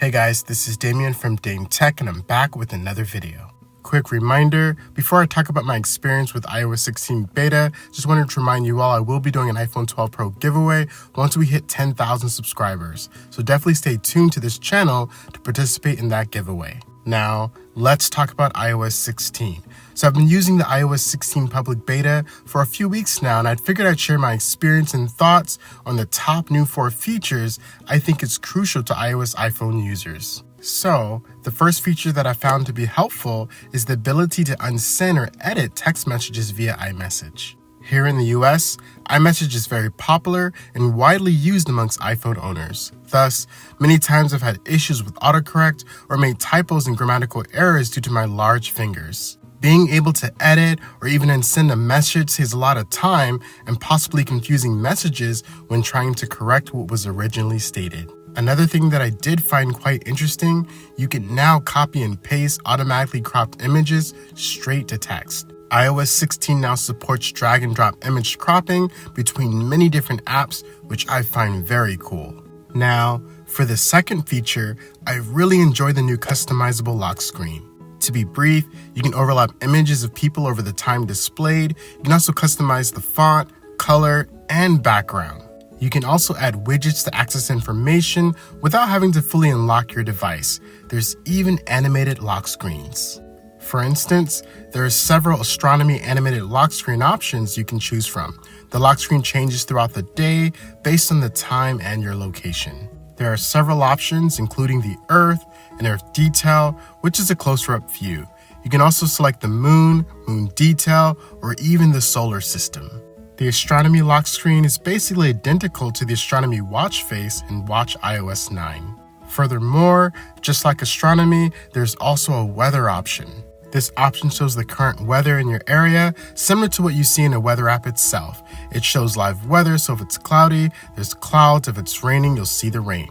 Hey guys, this is Damien from Dame Tech and I'm back with another video. Quick reminder, before I talk about my experience with iOS 16 beta, just wanted to remind you all I will be doing an iPhone 12 Pro giveaway once we hit 10,000 subscribers. So definitely stay tuned to this channel to participate in that giveaway. Now, let's talk about iOS 16. So I've been using the iOS 16 public beta for a few weeks now, and I figured I'd share my experience and thoughts on the top new 4 features I think is crucial to iOS iPhone users. So, the first feature that I found to be helpful is the ability to unsend or edit text messages via iMessage. Here in the US, iMessage is very popular and widely used amongst iPhone owners. Thus, many times I've had issues with autocorrect or made typos and grammatical errors due to my large fingers. Being able to edit or even unsend a message saves a lot of time and possibly confusing messages when trying to correct what was originally stated. Another thing that I did find quite interesting, you can now copy and paste automatically cropped images straight to text. iOS 16 now supports drag and drop image cropping between many different apps, which I find very cool. Now, for the second feature, I really enjoy the new customizable lock screen. To be brief, you can overlap images of people over the time displayed. You can also customize the font, color, and background. You can also add widgets to access information without having to fully unlock your device. There's even animated lock screens. For instance, there are several astronomy animated lock screen options you can choose from. The lock screen changes throughout the day based on the time and your location. There are several options, including the Earth and Earth detail, which is a closer-up view. You can also select the moon, moon detail, or even the solar system. The astronomy lock screen is basically identical to the astronomy watch face in Watch iOS 9. Furthermore, just like astronomy, there's also a weather option. This option shows the current weather in your area, similar to what you see in a weather app itself. It shows live weather, so if it's cloudy, there's clouds. If it's raining, you'll see the rain.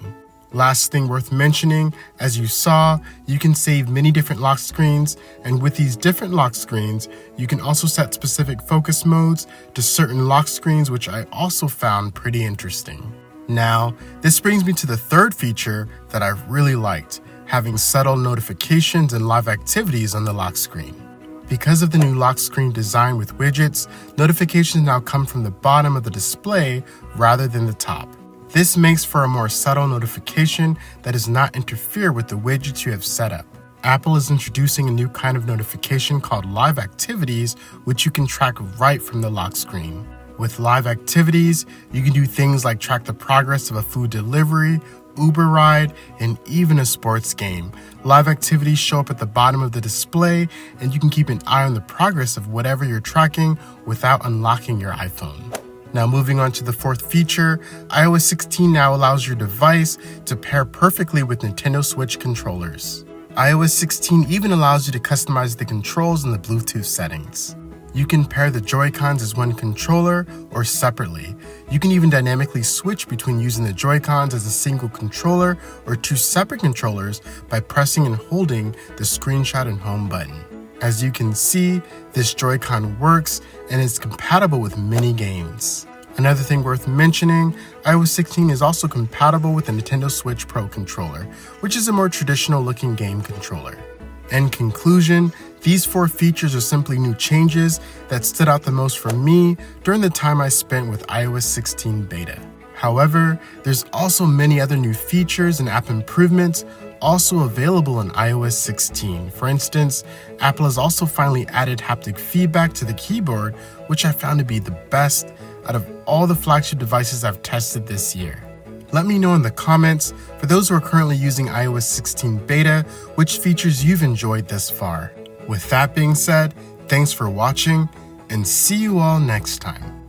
Last thing worth mentioning, as you saw, you can save many different lock screens, and with these different lock screens, you can also set specific focus modes to certain lock screens, which I also found pretty interesting. Now, this brings me to the third feature that I really liked, having subtle notifications and live activities on the lock screen. Because of the new lock screen design with widgets, notifications now come from the bottom of the display rather than the top. This makes for a more subtle notification that does not interfere with the widgets you have set up. Apple is introducing a new kind of notification called Live Activities, which you can track right from the lock screen. With Live Activities, you can do things like track the progress of a food delivery, Uber ride, and even a sports game. Live Activities show up at the bottom of the display, and you can keep an eye on the progress of whatever you're tracking without unlocking your iPhone. Now moving on to the fourth feature, iOS 16 now allows your device to pair perfectly with Nintendo Switch controllers. iOS 16 even allows you to customize the controls in the Bluetooth settings. You can pair the Joy-Cons as one controller or separately. You can even dynamically switch between using the Joy-Cons as a single controller or 2 separate controllers by pressing and holding the screenshot and home button. As you can see, this Joy-Con works and is compatible with many games. Another thing worth mentioning, iOS 16 is also compatible with the Nintendo Switch Pro controller, which is a more traditional looking game controller. In conclusion, these 4 features are simply new changes that stood out the most for me during the time I spent with iOS 16 beta. However, there's also many other new features and app improvements also available in iOS 16. For instance, Apple has also finally added haptic feedback to the keyboard, which I found to be the best out of all the flagship devices I've tested this year. Let me know in the comments, for those who are currently using iOS 16 beta, which features you've enjoyed thus far. With that being said, thanks for watching, and see you all next time.